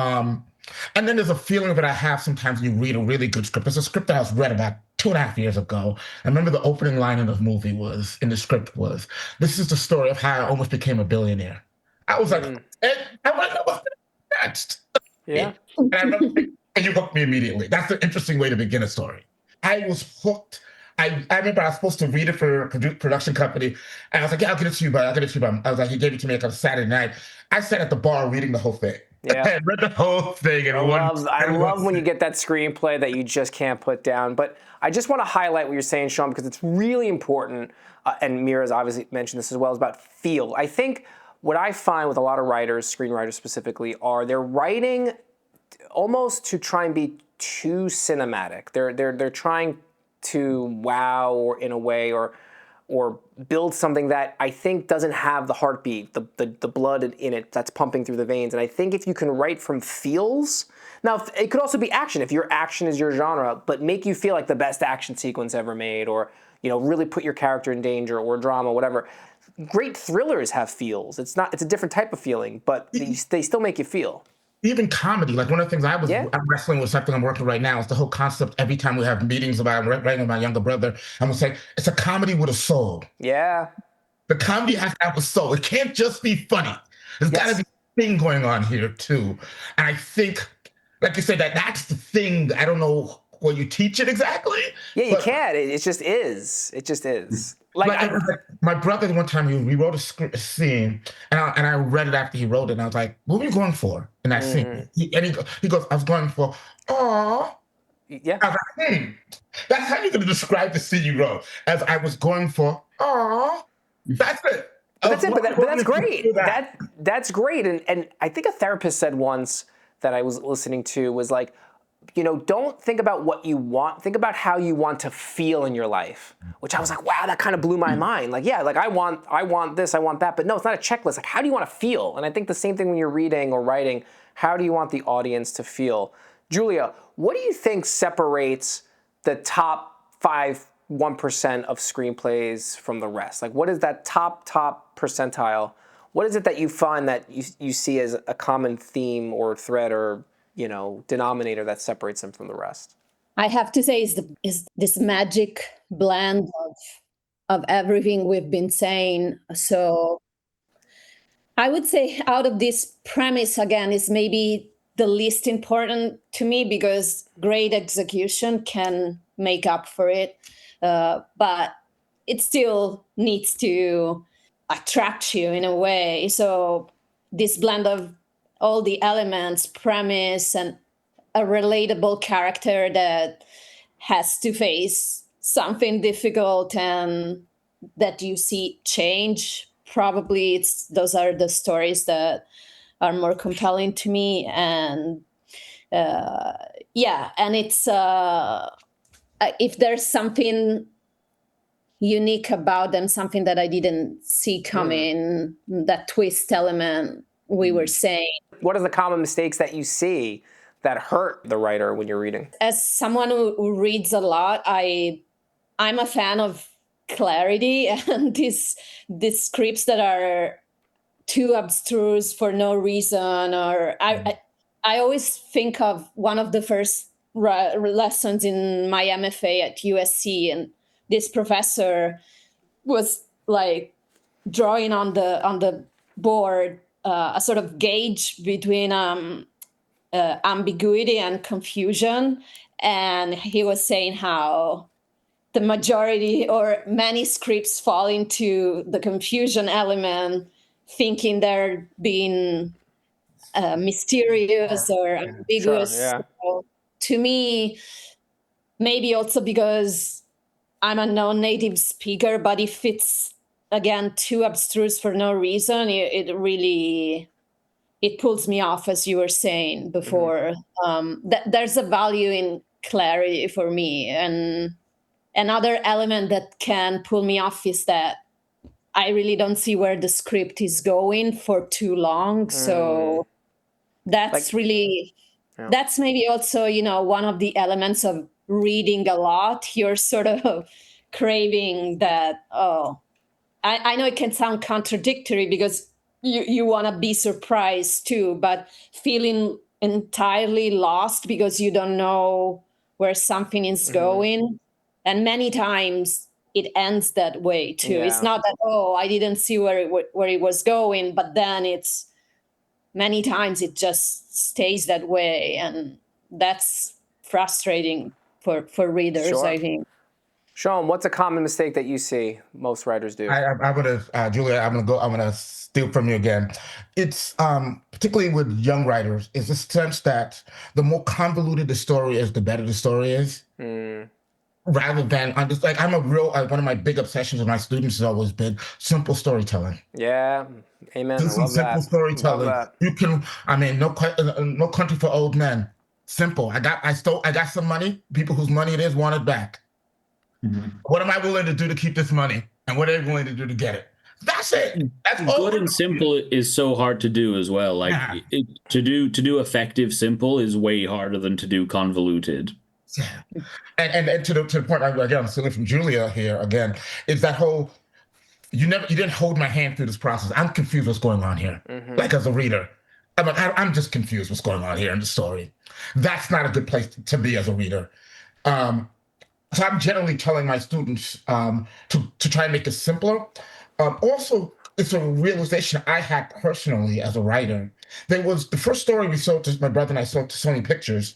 And then there's a feeling that I have sometimes when you read a really good script. There's a script that I was read about 2.5 years ago. I remember the opening line in the script was, "This is the story of how I almost became a billionaire." I was like, I want to know what's next. Yeah. And I remember, and you hooked me immediately. That's an interesting way to begin a story. I was hooked. I remember I was supposed to read it for a production company, and I was like, "Yeah, I'll get it to you, but I'll get it to you." But I was like, he gave it to me like on a Saturday night. I sat at the bar reading the whole thing. Yeah. I read the whole thing. I love when you get that screenplay that you just can't put down. But I just want to highlight what you're saying, Shom, because it's really important, and Meara's obviously mentioned this as well, is about feel. I think what I find with a lot of writers, screenwriters specifically, are they're writing almost to try and be too cinematic. They're trying to wow, or in a way, or or build something that I think doesn't have the heartbeat, the blood in it that's pumping through the veins. And I think if you can write from feels, now it could also be action, if your action is your genre, but make you feel like the best action sequence ever made, or really put your character in danger, or drama, whatever. Great thrillers have feels. It's a different type of feeling, but they still make you feel. Even comedy, like one of the things I'm wrestling with, something I'm working right now, is the whole concept. Every time we have meetings about, I'm writing with my younger brother, I'm gonna say it's a comedy with a soul. Yeah. The comedy has to have a soul. It can't just be funny. There's got to be a thing going on here too. And I think, like you said, that's the thing. I don't know where you teach it exactly. Yeah, you can't. It just is. It just is. Like my brother, one time we wrote a scene, and I read it after he wrote it, and I was like, "What were you going for in that scene?" He goes, "I was going for, aw." Yeah. I was like, that's how you're going to describe the scene you wrote. As I was going for, aw. That's it. But that's great. That's great. And I think a therapist said once that I was listening to was like, don't think about what you want. Think about how you want to feel in your life. Which I was like, wow, that kind of blew my mind. Like, yeah, like I want this, I want that. But no, it's not a checklist. Like, how do you want to feel? And I think the same thing when you're reading or writing. How do you want the audience to feel? Giulia, what do you think separates the top 1% of screenplays from the rest? Like, what is that top percentile? What is it that you find that you see as a common theme or thread or denominator that separates them from the rest? I have to say is this magic blend of everything we've been saying. So I would say out of this premise, again, is maybe the least important to me, because great execution can make up for it. But it still needs to attract you in a way. So this blend of all the elements, premise, and a relatable character that has to face something difficult and that you see change. Probably those are the stories that are more compelling to me. And and it's if there's something unique about them, something that I didn't see coming, that twist element we were saying. What are the common mistakes that you see that hurt the writer when you're reading? As someone who reads a lot, I'm a fan of clarity, and these scripts that are too abstruse for no reason, or I always think of one of the first lessons in my MFA at USC, and this professor was like drawing on the board a sort of gauge between ambiguity and confusion, and he was saying how the majority or many scripts fall into the confusion element, thinking they're being mysterious or ambiguous. Sure, yeah. So, to me, maybe also because I'm a non-native speaker, but if it's, again, too abstruse for no reason, it really pulls me off, as you were saying before. There's a value in clarity for me. And another element that can pull me off is that I really don't see where the script is going for too long. So that's that's maybe also, one of the elements of reading a lot. You're sort of craving that, I know it can sound contradictory because you want to be surprised too, but feeling entirely lost because you don't know where something is going. And many times it ends that way too. Yeah. It's not that, I didn't see where it was going, but then it's many times it just stays that way. And that's frustrating for readers, Sure. I think. Shom, what's a common mistake that you see most writers do? I'm gonna, Giulia, I'm gonna steal from you again. It's particularly with young writers, is the sense that the more convoluted the story is, the better the story is. Rather than like, I'm a real one of my big obsessions with my students has always been simple storytelling. Yeah, amen. Just I love simple that. storytelling. Love that. You can, no country for old men. Simple. I got some money. People whose money it is want it back. Mhm. What am I willing to do to keep this money? And what are they willing to do to get it? That's it. That's all Good we're and doing. simple is so hard to do as well. Like Yeah. to do effective simple is way harder than to do convoluted. Yeah. And to the point, again, I'm stealing from Giulia here again, is that whole you didn't hold my hand through this process. I'm confused what's going on here. Mm-hmm. Like as a reader, I'm just confused what's going on here in the story. That's not a good place to be as a reader. Um, so I'm generally telling my students to try and make it simpler. Also, it's a realization I had personally as a writer. There was the first story we sold to my brother and I sold to Sony Pictures.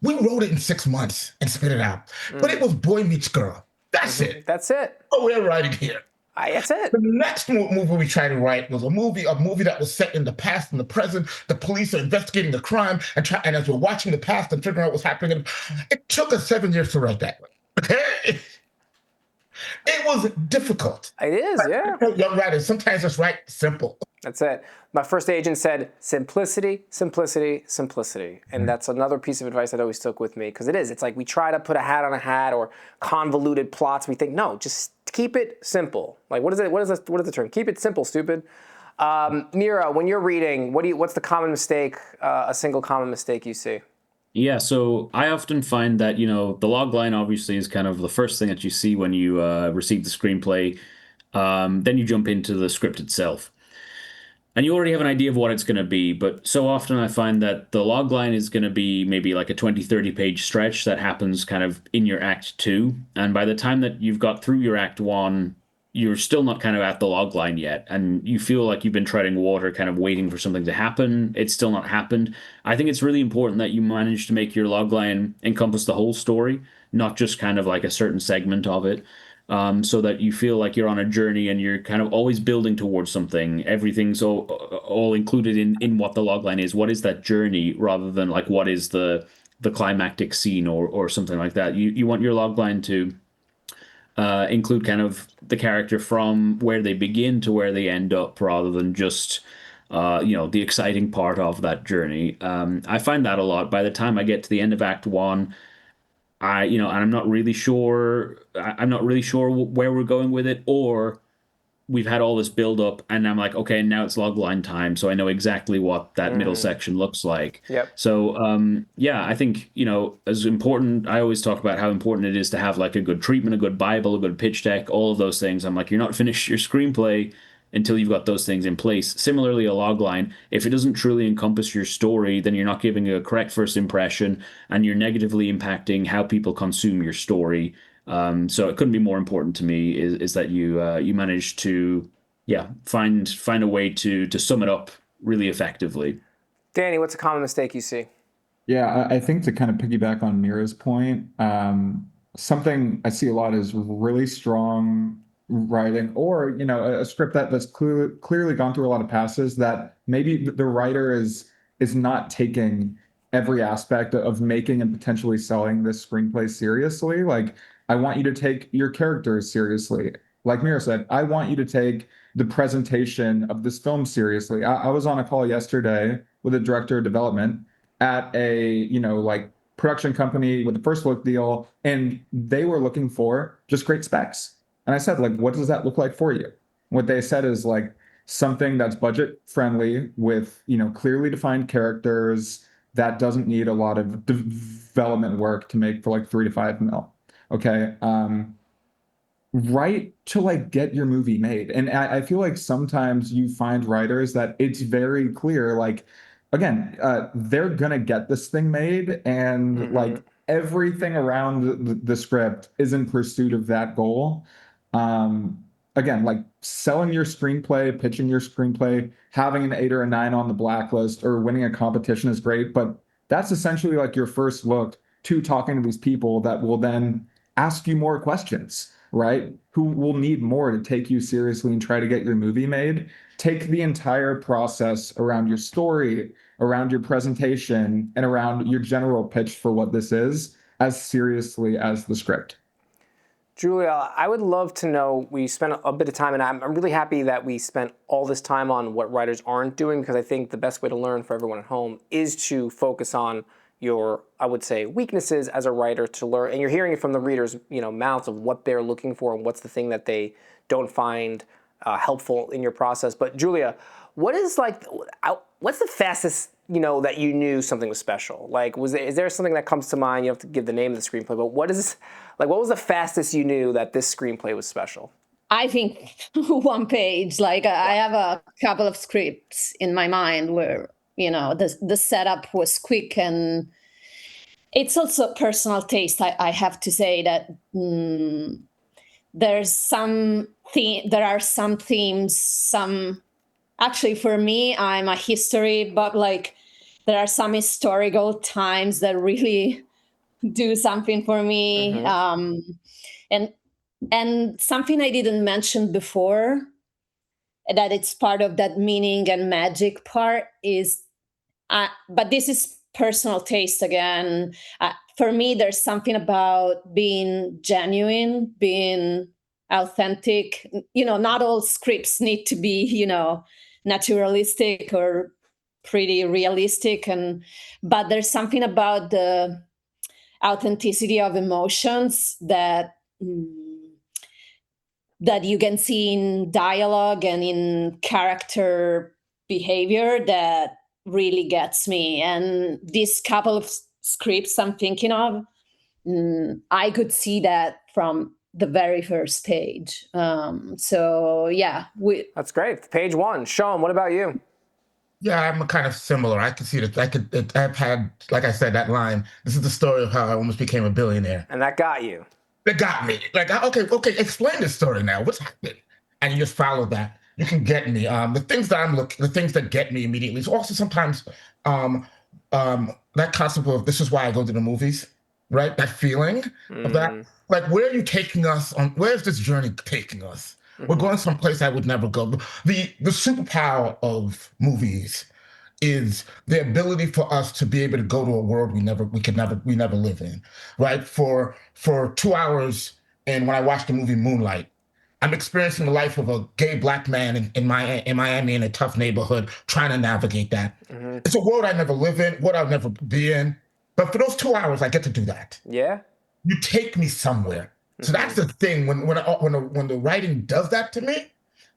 We wrote it in 6 months and spit it out, but it was boy meets girl. That's it. That's it. Oh, we're writing here. That's it. The next movie we tried to write was a movie that was set in the past and the present. The police are investigating the crime, and as we're watching the past and figuring out what's happening, it took us 7 years to write that. Okay? It was difficult. It is, yeah. Young writers, sometimes just write simple. That's it. My first agent said simplicity, simplicity, simplicity. And that's another piece of advice that always stuck with me, because it is. It's like we try to put a hat on a hat or convoluted plots. We think, no, just keep it simple. Like, what is it? What is the term? Keep it simple, stupid. Meara, when you're reading, what's the common mistake, a single common mistake you see? Yeah, so I often find that, the log line obviously is kind of the first thing that you see when you receive the screenplay. Then you jump into the script itself. And you already have an idea of what it's going to be, but so often I find that the log line is going to be maybe like a 20, 30 page stretch that happens kind of in your act two. And by the time that you've got through your act one, you're still not kind of at the log line yet. And you feel like you've been treading water, kind of waiting for something to happen. It's still not happened. I think it's really important that you manage to make your log line encompass the whole story, not just kind of like a certain segment of it. So that you feel like you're on a journey and you're kind of always building towards something. Everything's all included in what the logline is. What is that journey rather than like what is the climactic scene or something like that. You want your logline to include kind of the character from where they begin to where they end up rather than just the exciting part of that journey. I find that a lot. By the time I get to the end of Act One, and I'm not really sure. I'm not really sure where we're going with it, or we've had all this build up, and I'm like, okay, now it's logline time, so I know exactly what that middle section looks like. Yep. So, I think as important. I always talk about how important it is to have like a good treatment, a good Bible, a good pitch deck, all of those things. I'm like, you're not finished your screenplay until you've got those things in place. Similarly, a log line, if it doesn't truly encompass your story, then you're not giving a correct first impression and you're negatively impacting how people consume your story. So it couldn't be more important to me is that you manage to find a way to sum it up really effectively. Danny, what's a common mistake you see? Yeah, I think to kind of piggyback on Mira's point, something I see a lot is really strong writing, or a script that's clearly gone through a lot of passes that maybe the writer is not taking every aspect of making and potentially selling this screenplay seriously. Like, I want you to take your characters seriously. Like Meara said, I want you to take the presentation of this film seriously. I was on a call yesterday with a director of development at a production company with a first look deal, and they were looking for just great specs. And I said, like, what does that look like for you? What they said is like something that's budget friendly with clearly defined characters that doesn't need a lot of development work to make for like 3 to 5 mil. Okay. Right to like get your movie made. And I feel like sometimes you find writers that it's very clear, like, again, they're gonna get this thing made, and like everything around the script is in pursuit of that goal. Again, like selling your screenplay, pitching your screenplay, having an 8 or a 9 on the blacklist, or winning a competition is great, but that's essentially like your first look to talking to these people that will then ask you more questions, right? Who will need more to take you seriously and try to get your movie made. Take the entire process around your story, around your presentation, and around your general pitch for what this is as seriously as the script. Giulia, I would love to know, we spent a bit of time, and I'm really happy that we spent all this time on what writers aren't doing, because I think the best way to learn for everyone at home is to focus on your, I would say, weaknesses as a writer to learn, and you're hearing it from the readers, mouths of what they're looking for and what's the thing that they don't find helpful in your process. But Giulia, what's the fastest that you knew something was special? Like, is there something that comes to mind? You don't have to give the name of the screenplay, but what was the fastest you knew that this screenplay was special? I think one page. Like I have a couple of scripts in my mind where the setup was quick, and it's also personal taste. I have to say that there are some themes. Actually, for me, I'm a history, but like there are some historical times that really do something for me. Mm-hmm. And something I didn't mention before, that it's part of that meaning and magic part is, but this is personal taste again. For me, there's something about being genuine, being authentic. Not all scripts need to be, naturalistic or pretty realistic, but there's something about the authenticity of emotions that you can see in dialogue and in character behavior that really gets me. And this couple of scripts I'm thinking of, I could see that from the very first page. So yeah, that's great. Page one. Shom, what about you? Yeah, I'm kind of similar. I can see that. I've had, like I said, that line. This is the story of how I almost became a billionaire. And that got you. That got me. Like, okay, explain this story now. What's happening? And you just follow that. You can get me. The things that get me immediately. So also sometimes that concept of this is why I go to the movies, right? That feeling of that. Like, where are you taking us on? Where is this journey taking us? We're going someplace I would never go. The superpower of movies is the ability for us to be able to go to a world we never live in, right? For 2 hours, and when I watch the movie Moonlight, I'm experiencing the life of a gay Black man in Miami in a tough neighborhood, trying to navigate that. Mm-hmm. It's a world I never live in, world I'll never be in. But for those 2 hours, I get to do that. Yeah. You take me somewhere. So that's the thing. When the writing does that to me,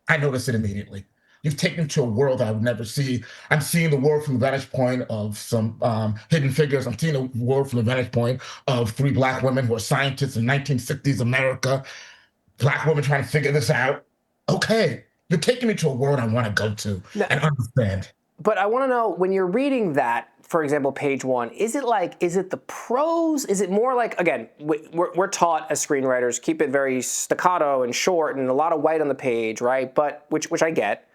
I notice it immediately. You've taken me to a world I would never see. I'm seeing the world from the vantage point of some hidden figures. I'm seeing the world from the vantage point of 3 Black women who are scientists in 1960s America. Black women trying to figure this out. Okay, you're taking me to a world I want to go to and understand. But I want to know, when you're reading that, for example, page one, is it the prose? Is it more like, again, we're taught as screenwriters, keep it very staccato and short and a lot of white on the page, right? But which I get.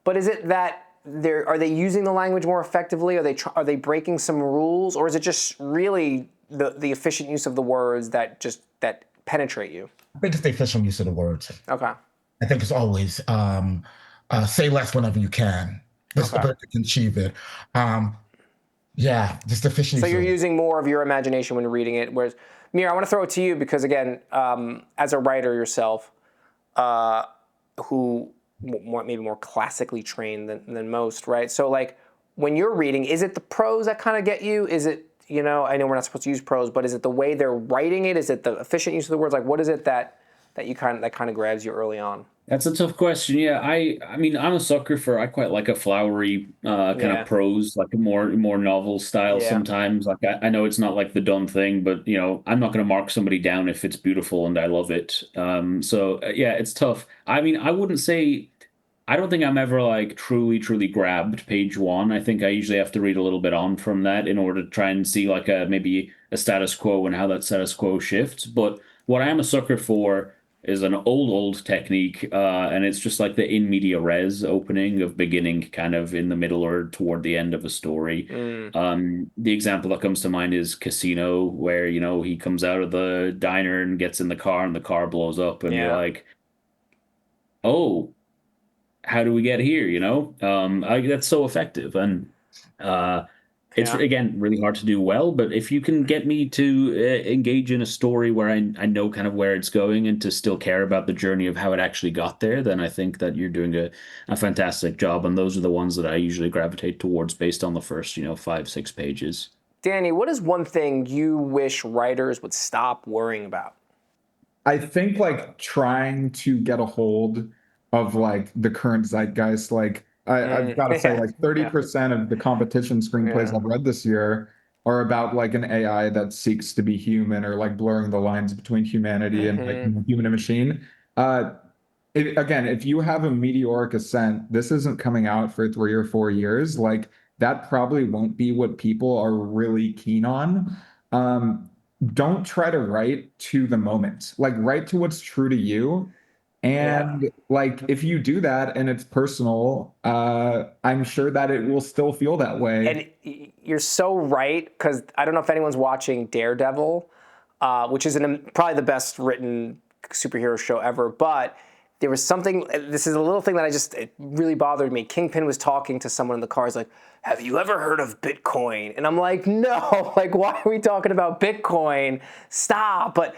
But is it that are they using the language more effectively? Are they breaking some rules, or is it just really the efficient use of the words that penetrate you? I think it's the efficient use of the words. Okay. I think it's always say less whenever you can. But you can achieve it. Yeah, just efficiency. So you're using more of your imagination when you're reading it. Whereas, Meara, I want to throw it to you because, again, as a writer yourself, who maybe more classically trained than most, right? So, like, when you're reading, is it the prose that kind of get you? Is it, I know we're not supposed to use prose, but is it the way they're writing it? Is it the efficient use of the words? Like, what is it that kind of grabs you early on? That's a tough question. Yeah, I mean, I'm a sucker for. I quite like a flowery kind of prose, like a more novel style. Yeah. Sometimes, like I know it's not like the done thing, but I'm not going to mark somebody down if it's beautiful and I love it. So yeah, it's tough. I mean, I wouldn't say. I don't think I'm ever like truly grabbed page one. I think I usually have to read a little bit on from that in order to try and see like maybe a status quo and how that status quo shifts. But what I am a sucker for is an old technique, and it's just like the in media res opening of beginning kind of in the middle or toward the end of a story. The example that comes to mind is Casino, where he comes out of the diner and gets in the car and the car blows up, and you're like, oh, how do we get here? That's so effective, and it's again really hard to do well. But if you can get me to engage in a story where I know kind of where it's going and to still care about the journey of how it actually got there, then I think that you're doing a fantastic job. And those are the ones that I usually gravitate towards based on the first 5-6 pages. Danny, what is one thing you wish writers would stop worrying about? I think like trying to get a hold of like the current zeitgeist, like I've got to say like 30% of the competition screenplays I've read this year are about like an AI that seeks to be human or like blurring the lines between humanity and like human and machine. Again, if you have a meteoric ascent, this isn't coming out for 3 or 4 years. Like that probably won't be what people are really keen on. Don't try to write to the moment. Like write to what's true to you. And like if you do that and it's personal, I'm sure that it will still feel that way. And you're so right, because I don't know if anyone's watching Daredevil, which is probably the best written superhero show ever, but there was something, this is a little thing that it really bothered me. Kingpin was talking to someone in the car. He's like, have you ever heard of Bitcoin? And I'm like, no, like, why are we talking about Bitcoin? Stop. But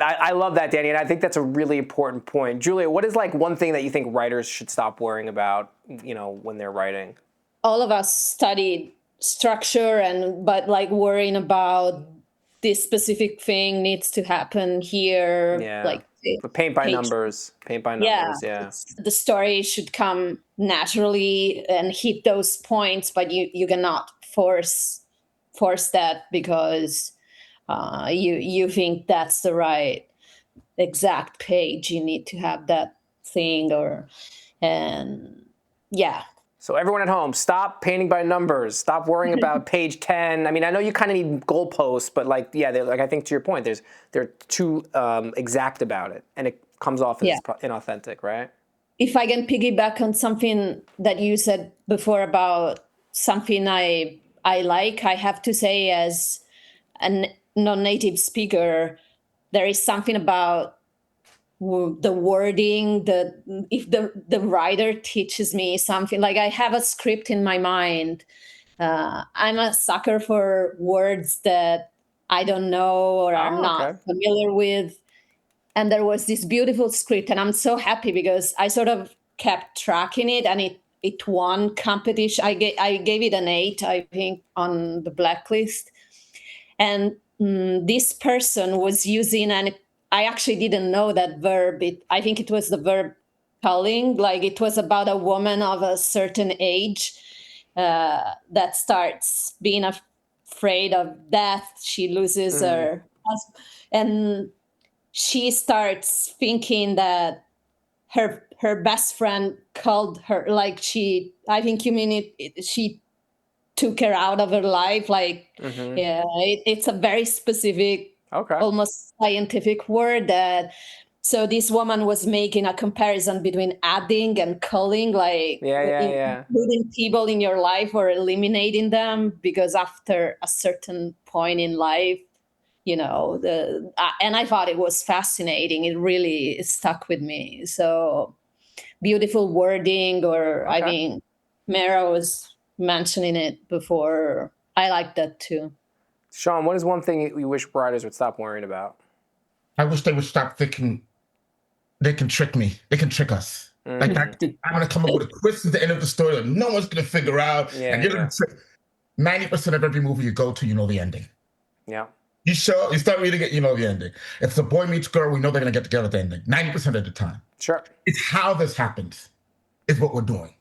I love that, Danny, and I think that's a really important point. Giulia, what is like one thing that you think writers should stop worrying about, when they're writing? All of us studied structure but like worrying about this specific thing needs to happen here. Yeah. Like Paint by numbers. Yeah. The story should come naturally and hit those points, but you cannot force that because you think that's the right exact page. You need to have that thing So everyone at home, stop painting by numbers. Stop worrying about page 10. I mean, I know you kind of need goalposts, but I think to your point, they're too exact about it, and it comes off as inauthentic, right? If I can piggyback on something that you said before about something I like, I have to say as a non-native speaker, there is something about the wording, if the writer teaches me something, like I have a script in my mind. I'm a sucker for words that I don't know or I'm not familiar with. And there was this beautiful script, and I'm so happy because I sort of kept tracking it, and it won competition. I gave it an 8, I think, on the Black List. And this person was using, and I actually didn't know that verb. I think it was the verb culling, like it was about a woman of a certain age that starts being afraid of death. She loses her husband, and she starts thinking that her best friend called her, like I think you mean it, she took her out of her life. Like, it's a very specific, almost scientific word so this woman was making a comparison between adding and culling, like including people in your life or eliminating them, because after a certain point in life, and I thought it was fascinating. It really stuck with me. So beautiful wording, I mean, Meara was mentioning it before. I like that too. Shom, what is one thing you wish writers would stop worrying about? I wish they would stop thinking they can trick me. They can trick us. Like I'm going to come up with a twist at the end of the story that no one's going to figure out. And you're going to trick. 90% of every movie you go to, you know the ending. Yeah. You start reading it, you know the ending. If the boy meets girl, we know they're going to get together at the ending. 90% of the time. Sure. It's how this happens is what we're doing.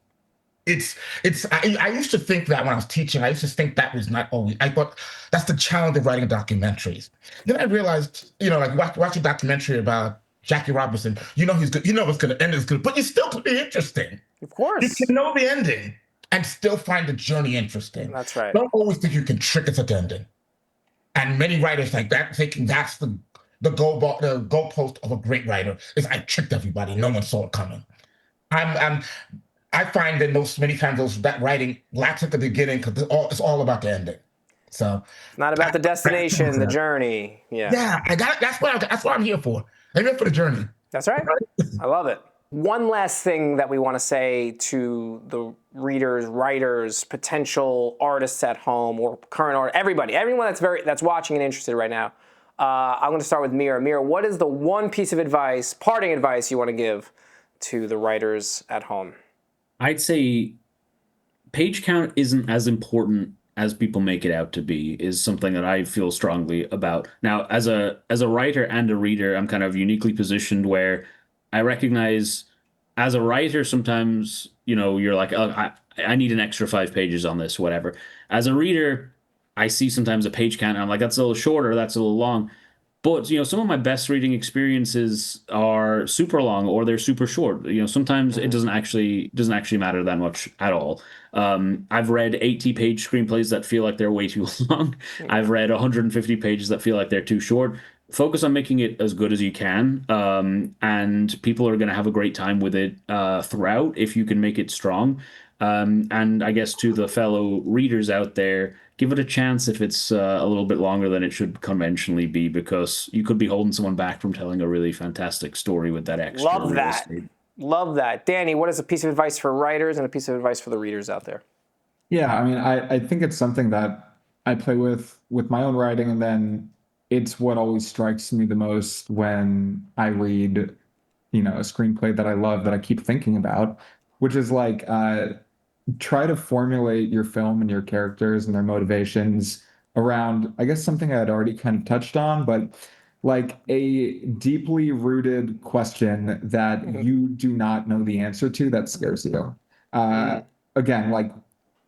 I used to think that when I was teaching, I used to think that was not always, I thought that's the challenge of writing documentaries. Then I realized, like watch a documentary about Jackie Robinson, he's good, what's going to end is good, but you still could be interesting. Of course. You can know the ending and still find the journey interesting. That's right. Don't always think you can trick us at the ending. And many writers like that, thinking that's the goalpost of a great writer is I tricked everybody. No one saw it coming. I find that many times that writing lacks at the beginning because it's all about the ending. So not about the destination, the journey. Yeah. That's what I'm here for. I'm here for the journey. That's right. I love it. One last thing that we want to say to the readers, writers, potential artists at home, or current art, everyone that's watching and interested right now. I'm going to start with Meara. Meara, what is the one piece of advice, parting advice, you want to give to the writers at home? I'd say page count isn't as important as people make it out to be is something that I feel strongly about. Now, as a writer and a reader, I'm kind of uniquely positioned where I recognize as a writer sometimes, you're like, oh, I need an extra 5 pages on this, whatever. As a reader, I see sometimes a page count and I'm like, that's a little shorter, that's a little long. But some of my best reading experiences are super long or they're super short. Sometimes it doesn't actually matter that much at all. I've read 80-page screenplays that feel like they're way too long. I've read 150 pages that feel like they're too short. Focus on making it as good as you can, and people are going to have a great time with it throughout if you can make it strong. And I guess to the fellow readers out there, give it a chance if it's a little bit longer than it should conventionally be, because you could be holding someone back from telling a really fantastic story with that extra Love real that. estate. Love that. Danny, what is a piece of advice for writers and a piece of advice for the readers out there? Yeah, I mean, I think it's something that I play with my own writing, and then it's what always strikes me the most when I read, a screenplay that I love that I keep thinking about, which is like try to formulate your film and your characters and their motivations around, I guess, something I had already kind of touched on, but like a deeply rooted question that you do not know the answer to that scares you. Again, like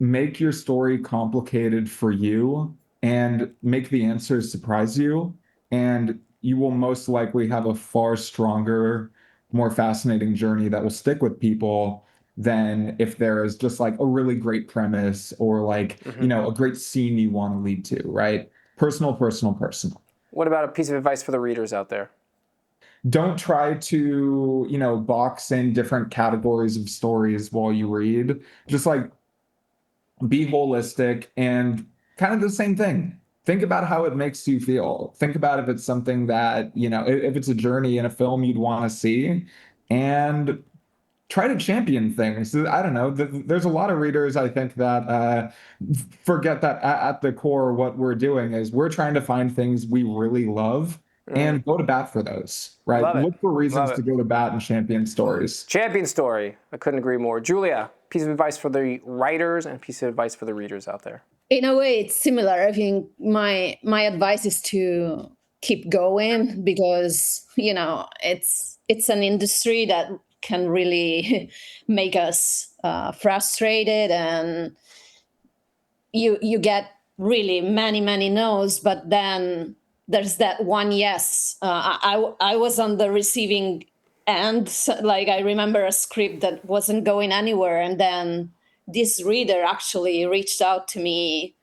make your story complicated for you and make the answers surprise you. And you will most likely have a far stronger, more fascinating journey that will stick with people than if there is just like a really great premise or like, a great scene you want to lead to, right? Personal, personal, personal. What about a piece of advice for the readers out there? Don't try to, box in different categories of stories while you read. Just like be holistic and kind of the same thing. Think about how it makes you feel. Think about if it's something that, if it's a journey in a film you'd want to see, and try to champion things. I don't know. There's a lot of readers, I think, that forget that at the core, what we're doing is we're trying to find things we really love and go to bat for those, right? Love it. Look for reasons Love to it. go to bat and champion stories. Champion story. I couldn't agree more. Giulia, piece of advice for the writers and piece of advice for the readers out there. In a way, it's similar. I think my advice is to keep going, because it's an industry that can really make us frustrated, and you get really many no's, but then there's that one yes. I was on the receiving end. So, like, I remember a script that wasn't going anywhere, and then this reader actually reached out to me,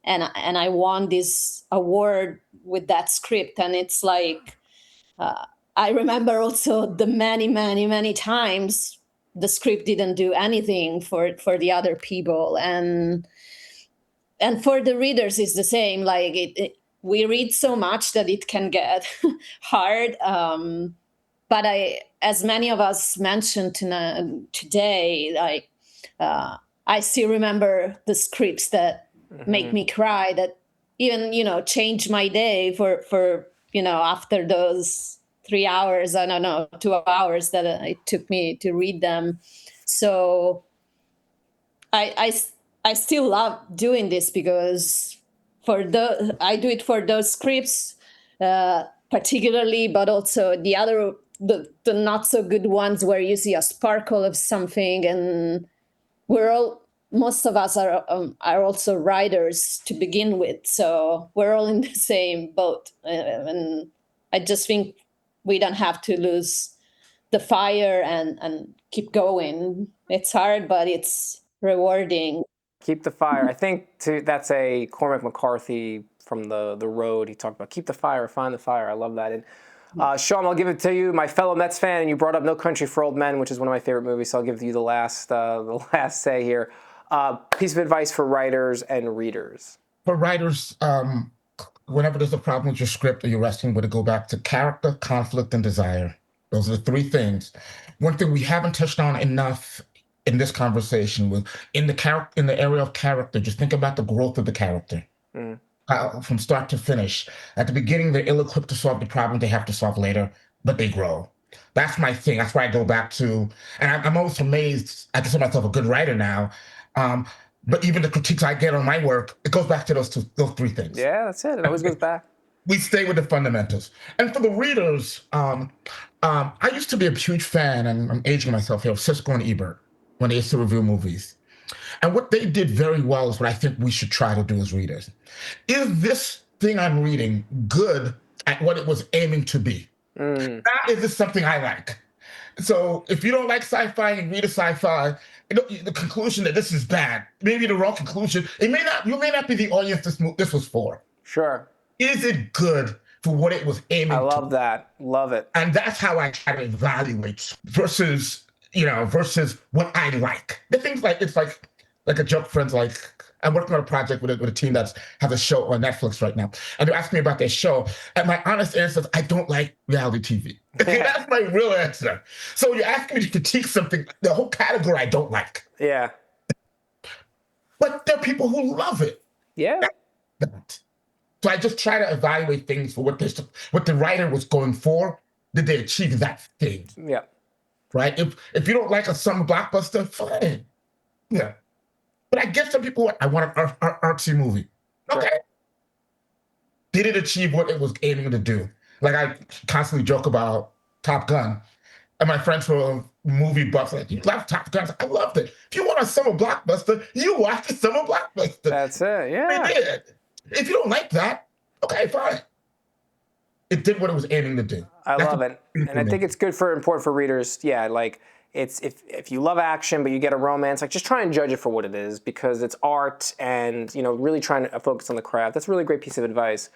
and I won this award with that script. And it's like, I remember also the many times the script didn't do anything for the other people, and for the readers it's the same. Like we read so much that it can get hard. But as many of us mentioned today, like I still remember the scripts that make me cry, that even change my day for after those 3 hours, I don't know, 2 hours that it took me to read them. So I still love doing this, because I do it for those scripts particularly, but also the not so good ones where you see a sparkle of something. And most of us are also writers to begin with, so we're all in the same boat. And I just think we don't have to lose the fire and keep going. It's hard, but it's rewarding. Keep the fire. I think that's a Cormac McCarthy from the Road. He talked about keep the fire, find the fire. I love that. And Shom, I'll give it to you, my fellow Mets fan, and you brought up No Country for Old Men, which is one of my favorite movies, so I'll give you the last say here. Piece of advice for writers and readers. For writers, whenever there's a problem with your script or you're wrestling with it, go back to character, conflict, and desire. Those are the three things. One thing we haven't touched on enough in this conversation was in the area of character. Just think about the growth of the character from start to finish. At the beginning, they're ill-equipped to solve the problem they have to solve later, but they grow. That's my thing. That's why I go back to, and I'm always amazed. I consider myself a good writer now. but even the critiques I get on my work, it goes back to those three things. Yeah, that's it. It always goes back. We stay with the fundamentals. And for the readers, I used to be a huge fan, and I'm aging myself here, of Siskel and Ebert when they used to review movies. And what they did very well is what I think we should try to do as readers. Is this thing I'm reading good at what it was aiming to be? Is this something I like? So if you don't like sci-fi and read a sci-fi, the conclusion that this is bad, maybe the wrong conclusion. You may not be the audience this was for. Sure. Is it good for what it was aiming to? I love that. Love it. And that's how I try to evaluate versus what I like. The things it's like a joke friends like, I'm working on a project with a team that has a show on Netflix right now. And they're asking me about their show. And my honest answer is, I don't like reality TV. Okay, that's my real answer. So you're asking me to critique something, the whole category I don't like. Yeah. But there are people who love it. Yeah. So I just try to evaluate things for what the writer was going for. Did they achieve that thing? Yeah. Right? If you don't like a summer blockbuster, fine. Yeah. But I get some people, I want an artsy movie. Okay. Sure. Did it achieve what it was aiming to do? Like I constantly joke about Top Gun. And my friends who are movie buffs like, you love Top Gun? I loved it. If you want a summer blockbuster, you watch the summer blockbuster. That's it, yeah. It did. If you don't like that, okay, fine. It did what it was aiming to do. I love it. And I think it's important for readers. Yeah, like it's if you love action but you get a romance, like just try and judge it for what it is, because it's art, and really trying to focus on the craft. That's a really great piece of advice.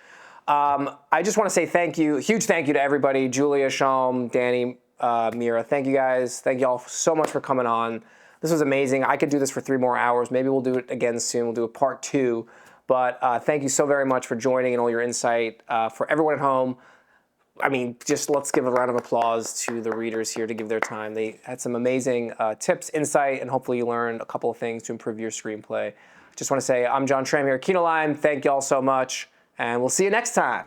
I just want to say huge thank you to everybody, Giulia, Shom, Danny, Meara. Thank you guys. Thank you all so much for coming on. This was amazing. I could do this for 3 more hours. Maybe we'll do it again soon. We'll do a part 2. But thank you so very much for joining and all your insight. For everyone at home, just let's give a round of applause to the readers here to give their time. They had some amazing tips, insight, and hopefully you learned a couple of things to improve your screenplay. Just want to say I'm John Schramm here at Kinolime. Thank you all so much, and we'll see you next time.